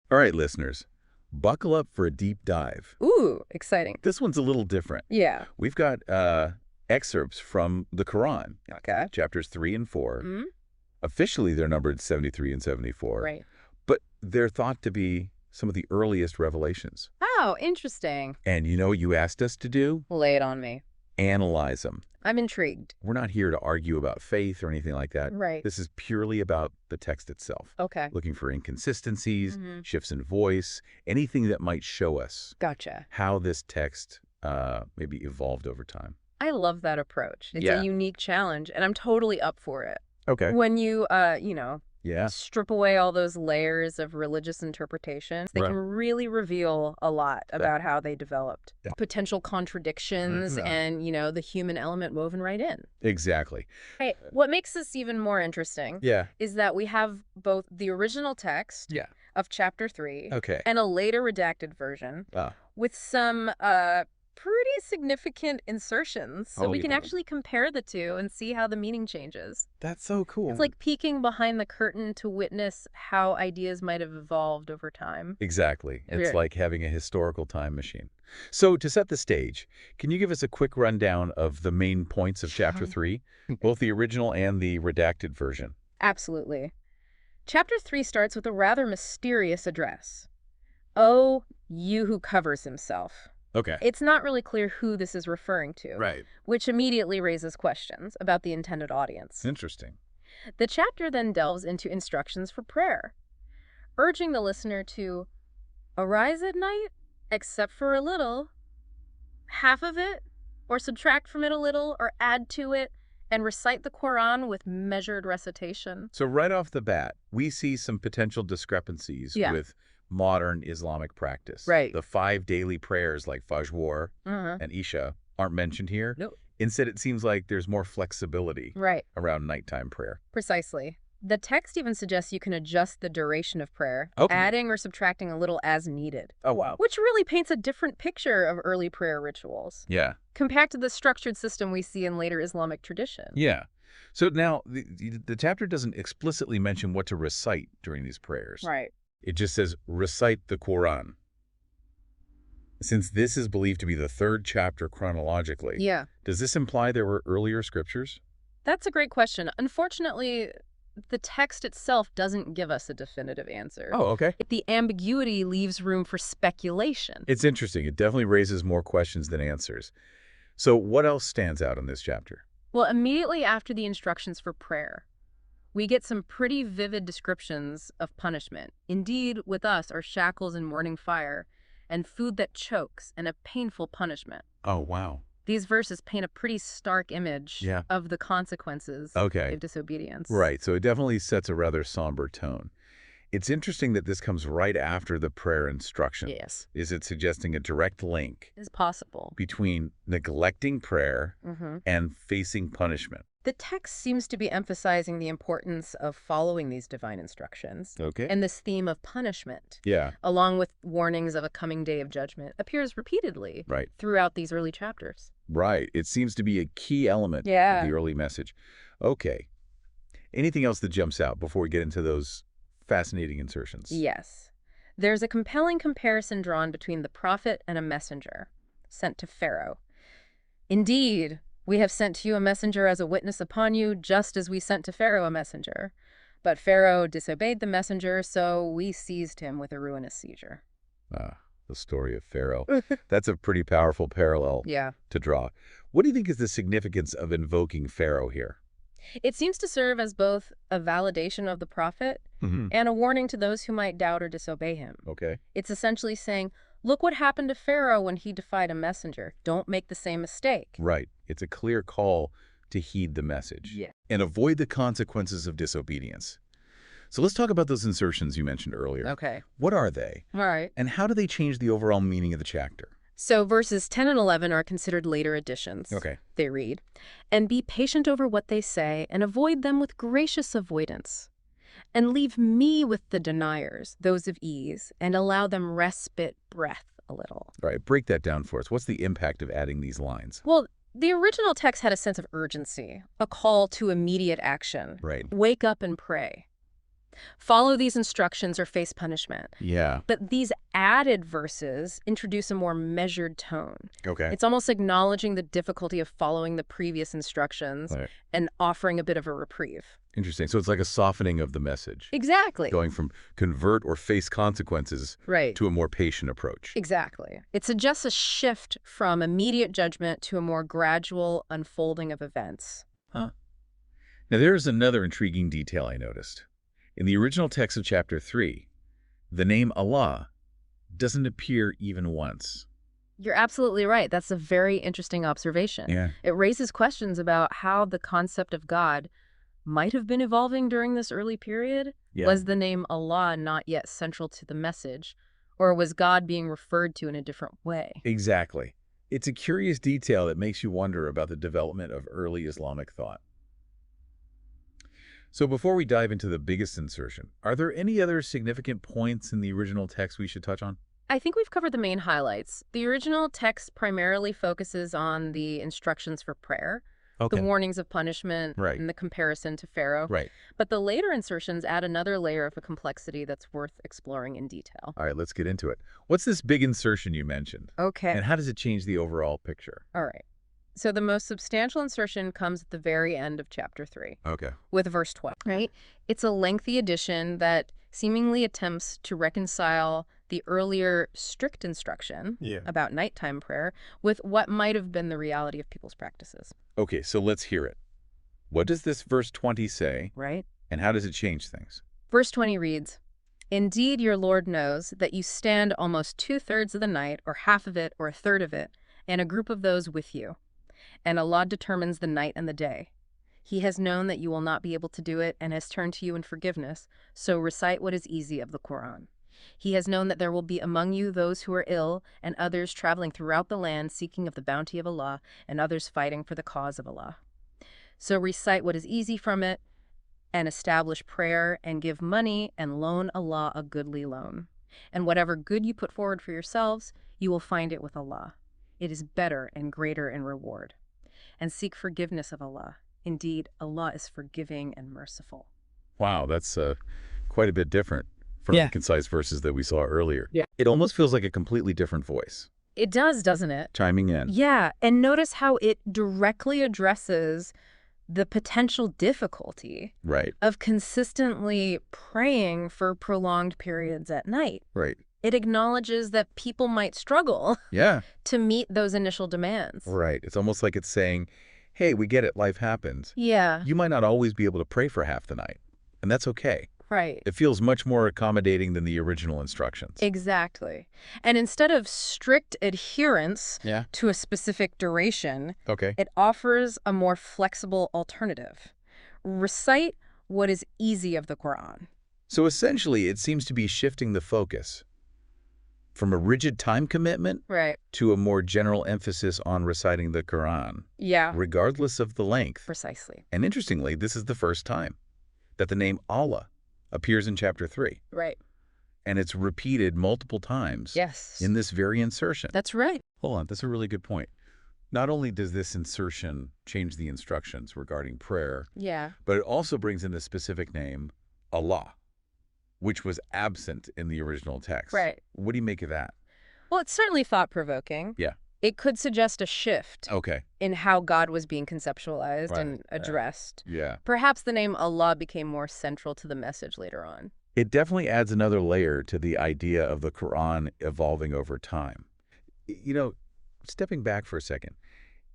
All right, listeners, buckle up for a deep dive. Ooh, exciting. This one's a little different. Yeah. We've got excerpts from the Quran, Okay. chapters 3 and 4. Mm, Officially, they're numbered 73 and 74, right. but they're thought to be some of the earliest revelations. Oh, interesting. And you know what you asked us to do? Lay it on me. Analyze them. I'm intrigued. We're not here to argue about faith or anything like that. Right. This is purely about the text itself. Okay. Looking for inconsistencies, Mhm. shifts in voice, anything that might show us Gotcha. how this text maybe evolved over time. I love that approach. It's Yeah. a unique challenge, and I'm totally up for it. Okay. When you, Yeah. strip away all those layers of religious interpretations, they Right. can really reveal a lot about how they developed. Yeah. Potential contradictions Yeah. and, the human element woven right in. Exactly. Right. What makes this even more interesting Yeah. is that we have both the original text Yeah. of chapter 3 Okay. and a later redacted version Ah. with some pretty significant insertions. So Oh, we can yeah. actually compare the two and see how the meaning changes. That's so cool. It's like peeking behind the curtain to witness how ideas might have evolved over time. Exactly. It's Yeah. like having a historical time machine. So to set the stage, can you give us a quick rundown of the main points of chapter 3, both the original and the redacted version? Absolutely. Chapter 3 starts with a rather mysterious address. Oh, you who covers himself. Okay. It's not really clear who this is referring to, Right. which immediately raises questions about the intended audience. Interesting. The chapter then delves into instructions for prayer, urging the listener to arise at night, except for a little, half of it, or subtract from it a little, or add to it, and recite the Quran with measured recitation. So right off the bat, we see some potential discrepancies Yeah. with modern Islamic practice. Right. The 5 daily prayers like Fajr Uh-huh. and Isha aren't mentioned here. Nope. Instead, it seems like there's more flexibility Right, around nighttime prayer. precisely. The text even suggests you can adjust the duration of prayer, Okay. adding or subtracting a little as needed, Oh, wow. which really paints a different picture of early prayer rituals, Yeah. compared to the structured system we see in later Islamic tradition. Yeah. So now, the chapter doesn't explicitly mention what to recite during these prayers. Right. It just says, recite the Quran. Since this is believed to be the 3rd chapter chronologically, Yeah. does this imply there were earlier scriptures? That's a great question. Unfortunately, the text itself doesn't give us a definitive answer. Oh, okay. The ambiguity leaves room for speculation. It's interesting. It definitely raises more questions than answers. So what else stands out in this chapter? Well, immediately after the instructions for prayer, we get some pretty vivid descriptions of punishment. Indeed, with us are shackles and morning fire, and food that chokes, and a painful punishment. Oh, wow. These verses paint a pretty stark image Yeah. of the consequences Okay. of disobedience. Right. So it definitely sets a rather somber tone. It's interesting that this comes right after the prayer instruction. Yes, Is it suggesting a direct link is possible. between neglecting prayer Mm-hmm. and facing punishment? The text seems to be emphasizing the importance of following these divine instructions, Okay. and this theme of punishment, Yeah. along with warnings of a coming day of judgment, appears repeatedly Right. throughout these early chapters. Right. It seems to be a key element Yeah. of the early message. Okay. Anything else that jumps out before we get into those fascinating insertions? Yes. There's a compelling comparison drawn between the prophet and a messenger sent to Pharaoh. Indeed, we have sent to you a messenger as a witness upon you, just as we sent to Pharaoh a messenger. But Pharaoh disobeyed the messenger, so we seized him with a ruinous seizure. Ah, the story of Pharaoh. That's a pretty powerful parallel Yeah. to draw. What do you think is the significance of invoking Pharaoh here? It seems to serve as both a validation of the prophet and a warning to those who might doubt or disobey him. Okay. It's essentially saying, look what happened to Pharaoh when he defied a messenger. Don't make the same mistake. Right. It's a clear call to heed the message and avoid the consequences of disobedience. So let's talk about those insertions you mentioned earlier. Okay. What are they? All right. And how do they change the overall meaning of the chapter? So verses 10 and 11 are considered later additions. Okay. They read, and be patient over what they say, and avoid them with gracious avoidance. And leave me with the deniers, those of ease, and allow them respite breath a little. All right, break that down for us. What's the impact of adding these lines? Well, the original text had a sense of urgency, a call to immediate action. Right. Wake up and pray. Follow these instructions or face punishment. Yeah. But these added verses introduce a more measured tone. Okay. It's almost acknowledging the difficulty of following the previous instructions Right. and offering a bit of a reprieve. Interesting. So it's like a softening of the message, Exactly. going from convert or face consequences Right. to a more patient approach. Exactly. It suggests a shift from immediate judgment to a more gradual unfolding of events. Huh. Now, there is another intriguing detail I noticed. In the original text of chapter 3, the name Allah doesn't appear even once. You're absolutely right. That's a very interesting observation. Yeah. It raises questions about how the concept of God might have been evolving during this early period. Yeah. Was the name Allah not yet central to the message? Or was God being referred to in a different way? Exactly. It's a curious detail that makes you wonder about the development of early Islamic thought. So before we dive into the biggest insertion, are there any other significant points in the original text we should touch on? I think we've covered the main highlights. The original text primarily focuses on the instructions for prayer, the warnings of punishment, Right. and the comparison to Pharaoh. Right. But the later insertions add another layer of a complexity that's worth exploring in detail. All right, let's get into it. What's this big insertion you mentioned? Okay. And how does it change the overall picture? All right. So the most substantial insertion comes at the very end of chapter 3 Okay. with verse 12, right? It's a lengthy addition that seemingly attempts to reconcile the earlier strict instruction about nighttime prayer with what might have been the reality of people's practices. Okay, so let's hear it. What does this verse 20 say, Right? and how does it change things? Verse 20 reads, "Indeed, your Lord knows that you stand almost 2/3 of the night, or half of it, or a third of it, and a group of those with you. And Allah determines the night and the day. He has known that you will not be able to do it and has turned to you in forgiveness, so recite what is easy of the Quran. He has known that there will be among you those who are ill and others traveling throughout the land seeking of the bounty of Allah and others fighting for the cause of Allah. So recite what is easy from it and establish prayer and give money and loan Allah a goodly loan. And whatever good you put forward for yourselves, you will find it with Allah. It is better and greater in reward. And seek forgiveness of Allah. Indeed, Allah is forgiving and merciful." Wow, that's quite a bit different from the concise verses that we saw earlier. Yeah. It almost feels like a completely different voice It does, doesn't it? chiming in. Yeah, and notice how it directly addresses the potential difficulty Right, of consistently praying for prolonged periods at night. right. It acknowledges that people might struggle Yeah, to meet those initial demands. right. It's almost like it's saying, hey, we get it, life happens. Yeah, You might not always be able to pray for half the night, and that's okay. right. It feels much more accommodating than the original instructions. Exactly. And instead of strict adherence Yeah. to a specific duration, Okay. it offers a more flexible alternative. Recite what is easy of the Quran. So essentially, it seems to be shifting the focus from a rigid time commitment Right. to a more general emphasis on reciting the Quran, Yeah, regardless of the length. precisely. And interestingly, this is the first time that the name Allah appears in chapter 3, Right. and it's repeated multiple times Yes. in this very insertion. That's right. Hold on, that's a really good point. Not only does this insertion change the instructions regarding prayer, Yeah. but it also brings in the specific name Allah, which was absent in the original text. Right. What do you make of that? Well, it's certainly thought-provoking. Yeah. It could suggest a shift Okay. in how God was being conceptualized Right, and addressed. Yeah. Perhaps the name Allah became more central to the message later on. It definitely adds another layer to the idea of the Quran evolving over time. You know, stepping back for a second,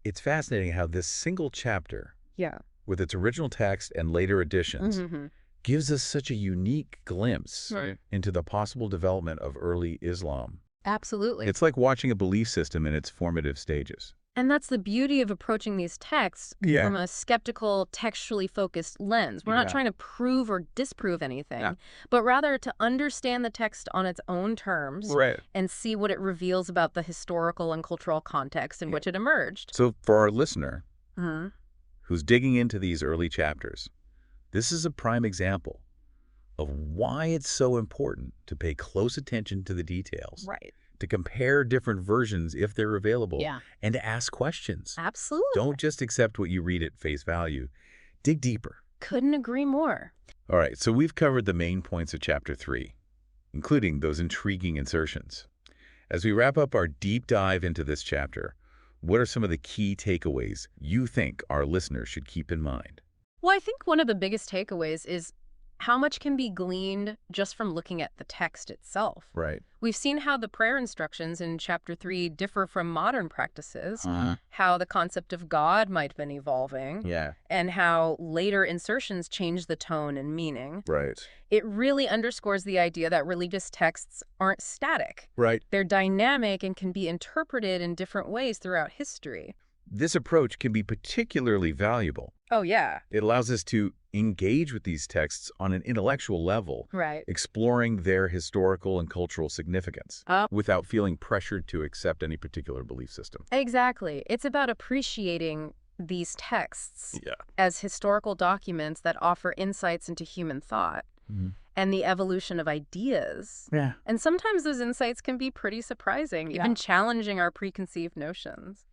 it's fascinating how this single chapter, Yeah. with its original text and later additions, Mm-hmm. gives us such a unique glimpse Right. into the possible development of early Islam. Absolutely. It's like watching a belief system in its formative stages. And that's the beauty of approaching these texts Yeah. from a skeptical, textually focused lens. We're not Yeah. trying to prove or disprove anything, Yeah. but rather to understand the text on its own terms Right. and see what it reveals about the historical and cultural context in which it emerged. So for our listener Mm-hmm. who's digging into these early chapters, this is a prime example of why it's so important to pay close attention to the details, Right. to compare different versions if they're available, Yeah. and to ask questions. Absolutely. Don't just accept what you read at face value. Dig deeper. Couldn't agree more. All right, so we've covered the main points of Chapter 3, including those intriguing insertions. As we wrap up our deep dive into this chapter, what are some of the key takeaways you think our listeners should keep in mind? Well, I think one of the biggest takeaways is how much can be gleaned just from looking at the text itself. Right. We've seen how the prayer instructions in Chapter 3 differ from modern practices, Uh-huh. how the concept of God might have been evolving, Yeah. and how later insertions change the tone and meaning. Right. It really underscores the idea that religious texts aren't static. Right. They're dynamic and can be interpreted in different ways throughout history. This approach can be particularly valuable. Oh, yeah. It allows us to engage with these texts on an intellectual level, Right. exploring their historical and cultural significance, Oh. without feeling pressured to accept any particular belief system. Exactly. It's about appreciating these texts Yeah. as historical documents that offer insights into human thought and the evolution of ideas. Yeah. And sometimes those insights can be pretty surprising, even challenging our preconceived notions.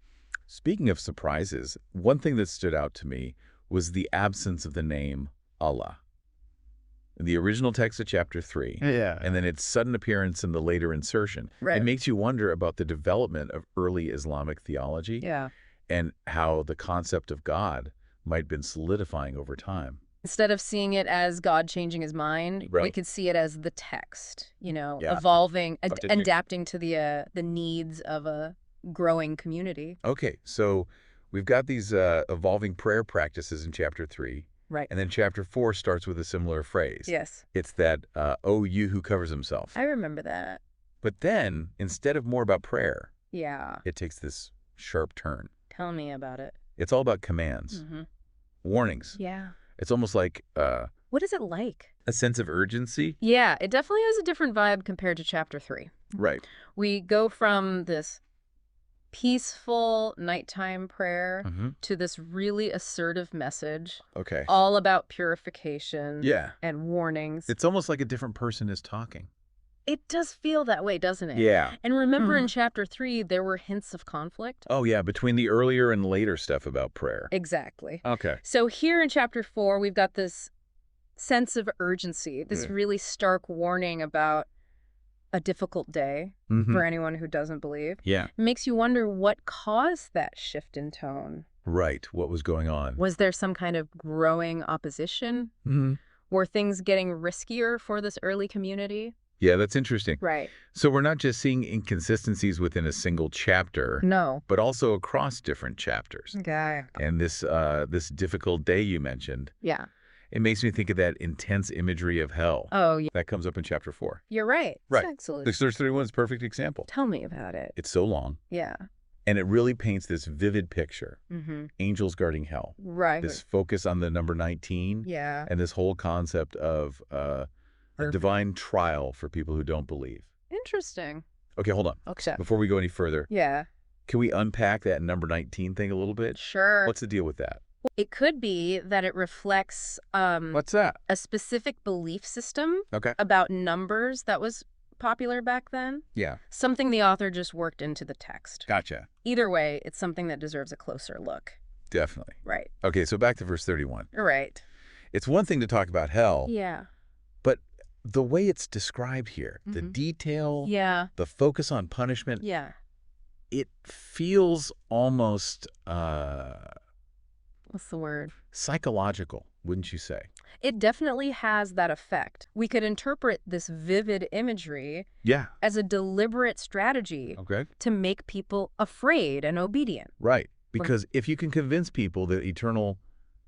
Speaking of surprises, one thing that stood out to me was the absence of the name Allah. In the original text of Chapter 3, Yeah. and then its sudden appearance in the later insertion, Right. it makes you wonder about the development of early Islamic theology Yeah. and how the concept of God might have been solidifying over time. Instead of seeing it as God changing his mind, we Right. could see it as the text, Yeah. evolving, Updating. adapting to the needs of a growing community. Okay, so we've got these evolving prayer practices in Chapter 3, Right. and then Chapter 4 starts with a similar phrase. Yes. It's that, "Oh, you who covers himself." I remember that. But then, instead of more about prayer, Yeah. it takes this sharp turn. Tell me about it. It's all about commands, warnings. Yeah. It's almost like What is it like? a sense of urgency. Yeah, it definitely has a different vibe compared to Chapter 3. Right. We go from this peaceful nighttime prayer to this really assertive message, Okay. all about purification Yeah. and warnings. It's almost like a different person is talking. It does feel that way, doesn't it? Yeah. And remember in Chapter 3, there were hints of conflict? Oh, yeah, between the earlier and later stuff about prayer. Exactly. Okay. So here in Chapter 4, we've got this sense of urgency, this really stark warning about a difficult day for anyone who doesn't believe. Yeah. It makes you wonder what caused that shift in tone. Right. What was going on? Was there some kind of growing opposition? Were things getting riskier for this early community? Yeah, that's interesting. Right. So we're not just seeing inconsistencies within a single chapter, No. but also across different chapters. Okay. And this difficult day you mentioned, Yeah. it makes me think of that intense imagery of hell. Oh, yeah. That comes up in Chapter 4. You're right. Right. Excellent. The Search 31 is a perfect example. Tell me about it. It's so long, Yeah. and it really paints this vivid picture. Mm-hmm. Angels guarding hell. Right. This focus on the number 19, Yeah. and this whole concept of a divine trial for people who don't believe. Interesting. Okay, hold on. Okay. Before we go any further, Yeah. can we unpack that number 19 thing a little bit? Sure. What's the deal with that? It could be that it reflects What's that? a specific belief system Okay. about numbers that was popular back then. Yeah. Something the author just worked into the text. Gotcha. Either way, it's something that deserves a closer look. Definitely. Right. Okay, so back to verse 31. Right. It's one thing to talk about hell, Yeah. but the way it's described here, the detail, Yeah. the focus on punishment, Yeah. it feels almost What's the word? psychological, wouldn't you say? It definitely has that effect. We could interpret this vivid imagery Yeah. as a deliberate strategy Okay. to make people afraid and obedient. Right. Because if you can convince people that eternal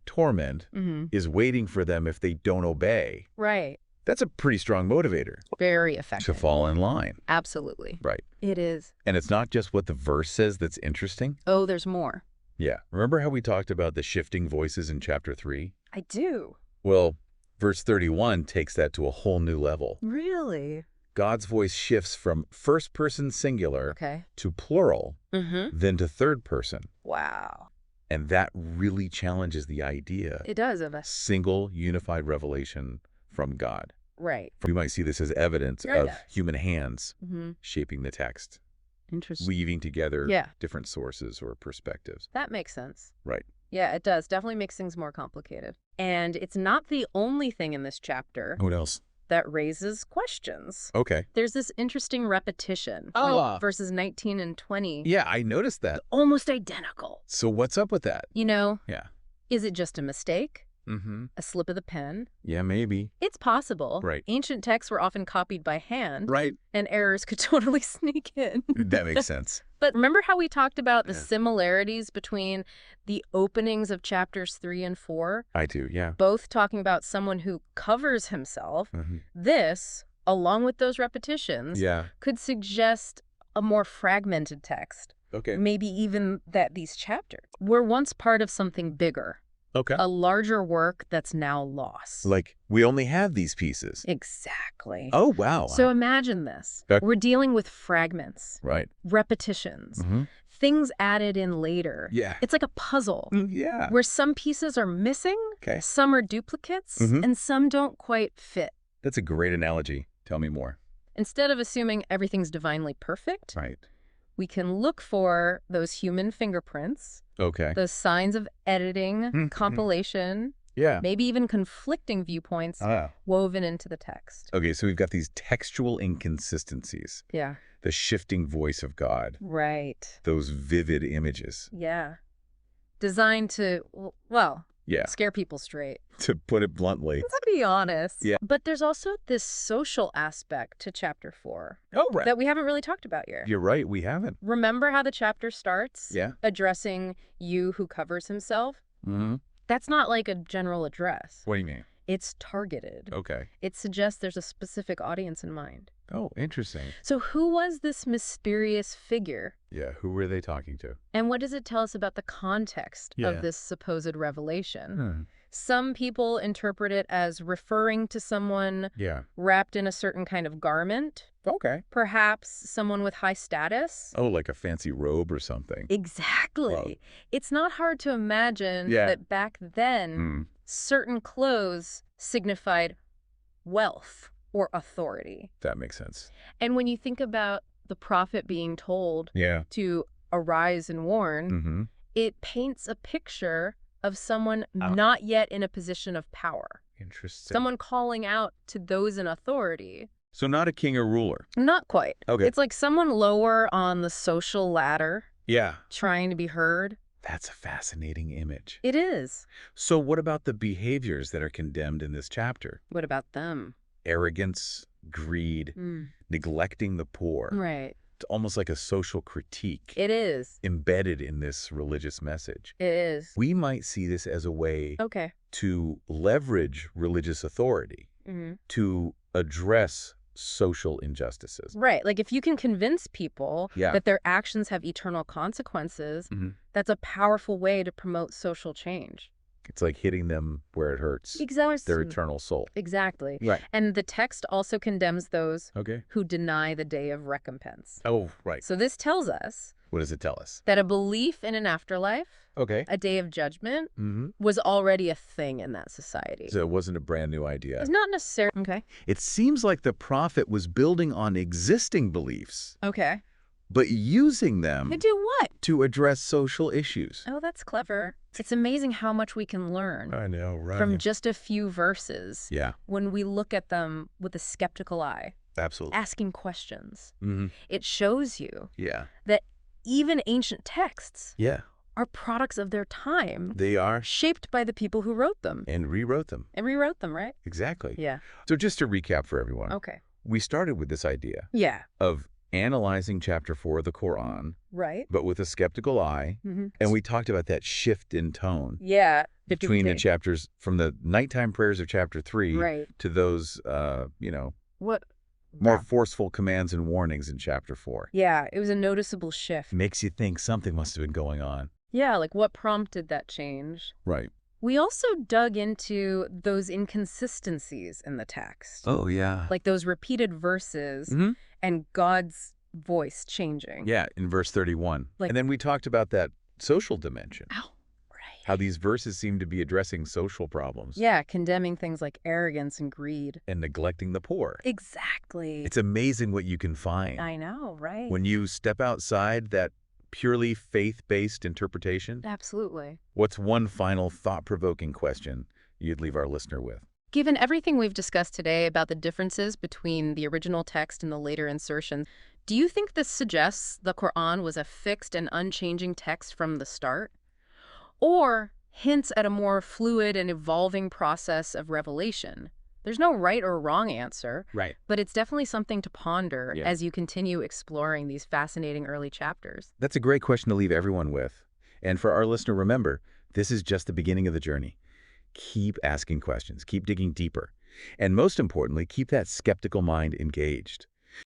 torment is waiting for them if they don't obey, Right. that's a pretty strong motivator Very to effective. fall in line. Absolutely. Right. It is. And it's not just what the verse says that's interesting. Oh, there's more. Yeah. Remember how we talked about the shifting voices in Chapter 3? I do. Well, verse 31 takes that to a whole new level. Really? God's voice shifts from first person singular Okay. to plural, Mm-hmm. then to third person. Wow. And that really challenges the idea It does of us. single unified revelation from God. Right. We might see this as evidence Yeah, it of does. human hands Mm-hmm. shaping the text, Interesting. weaving together Yeah. different sources or perspectives. That makes sense. Right. Yeah, it does. Definitely makes things more complicated. And it's not the only thing in this chapter What else? that raises questions. Okay. There's this interesting repetition. Oh. Like verses 19 and 20. Yeah, I noticed that. Almost identical. So what's up with that? Yeah. Is it just a mistake? Mm-hmm. A slip of the pen? Yeah, maybe. It's possible. Right. Ancient texts were often copied by hand. Right. And errors could totally sneak in. That makes sense. But remember how we talked about the Yeah. similarities between the openings of chapters 3 and 4? I do, yeah. Both talking about someone who covers himself. Mm-hmm. This, along with those repetitions, Yeah. could suggest a more fragmented text. Okay. Maybe even that these chapters were once part of something bigger, Okay. a larger work that's now lost. Like, we only have these pieces. Exactly. Oh, wow. So imagine this. Okay. We're dealing with fragments, Right. repetitions, Mm-hmm. things added in later. Yeah. It's like a puzzle Yeah. where some pieces are missing, Okay. some are duplicates, Mhm. and some don't quite fit. That's a great analogy. Tell me more. Instead of assuming everything's divinely perfect, Right. we can look for those human fingerprints, Okay. those signs of editing, Mhm. compilation, Yeah. maybe even conflicting viewpoints Ah. woven into the text. Okay, so we've got these textual inconsistencies, Yeah. the shifting voice of God, Right. those vivid images. Yeah. Designed to, well, Yeah, scare people straight. to put it bluntly. To be honest. Yeah. But there's also this social aspect to chapter 4 Oh, right. that we haven't really talked about here. You're right, we haven't. Remember how the chapter starts? Yeah. Addressing you who covers himself? Mm-hmm. That's not like a general address. What do you mean? It's targeted. Okay. It suggests there's a specific audience in mind. Oh, interesting. So who was this mysterious figure? Yeah, who were they talking to? And what does it tell us about the context Yeah. of this supposed revelation? Hmm. Some people interpret it as referring to someone Yeah. wrapped in a certain kind of garment, Okay. perhaps someone with high status. Oh, like a fancy robe or something. Exactly. Wow. It's not hard to imagine Yeah. that back then, Hmm. certain clothes signified wealth or authority. That makes sense. And when you think about the prophet being told Yeah. to arise and warn, Mm-hmm. it paints a picture of someone Oh. not yet in a position of power. Interesting. Someone calling out to those in authority. So not a king or ruler. Not quite. Okay. It's like someone lower on the social ladder Yeah. trying to be heard. That's a fascinating image. It is. So what about the behaviors that are condemned in this chapter? What about them? Arrogance, greed, neglecting the poor. Right. It's almost like a social critique It is. embedded in this religious message. It is. We might see this as a way Okay. to leverage religious authority hmm to address social injustices. Right. Like if you can convince people Yeah. that their actions have eternal consequences, Mhm. that's a powerful way to promote social change. It's like hitting them where it hurts, Exactly. their eternal soul. Exactly. Right. And the text also condemns those Okay. who deny the day of recompense. Oh, right. So this tells us What does it tell us? that a belief in an afterlife, Okay. a day of judgment, Mm-hmm. was already a thing in that society. So it wasn't a brand new idea. It's not necessarily... Okay. It seems like the prophet was building on existing beliefs, Okay. but using them To do what? to address social issues. Oh, that's clever. It's amazing how much we can learn I know, right? from just a few verses Yeah, when we look at them with a skeptical eye, absolutely. asking questions. Mm-hmm. It shows you Yeah. that even ancient texts Yeah, are products of their time, they are, shaped by the people who wrote them and rewrote them. and rewrote them, right? Exactly. Yeah. So just to recap for everyone, Okay. we started with this idea Yeah. of analyzing chapter 4 of the Quran, Right. but with a skeptical eye. Mm-hmm. And we talked about that shift in tone Yeah. between the chapters, from the nighttime prayers of chapter 3 Right. to those, What? more forceful commands and warnings in chapter 4. Yeah, it was a noticeable shift. Makes you think something must have been going on. Yeah, like what prompted that change? Right. We also dug into those inconsistencies in the text. Oh, yeah. Like those repeated verses Mhm. and God's voice changing. Yeah, in verse 31. Like- And then we talked about that social dimension, Ow. Right. how these verses seem to be addressing social problems Yeah, condemning things like arrogance and greed. and neglecting the poor. Exactly. It's amazing what you can find I know, right? when you step outside that purely faith-based interpretation? Absolutely. What's one final thought-provoking question you'd leave our listener with? Given everything we've discussed today about the differences between the original text and the later insertions, do you think this suggests the Quran was a fixed and unchanging text from the start? Or hints at a more fluid and evolving process of revelation? There's no right or wrong answer, Right. but it's definitely something to ponder Yeah. as you continue exploring these fascinating early chapters. That's a great question to leave everyone with. And for our listener, remember, this is just the beginning of the journey. Keep asking questions, keep digging deeper, and most importantly, keep that skeptical mind engaged.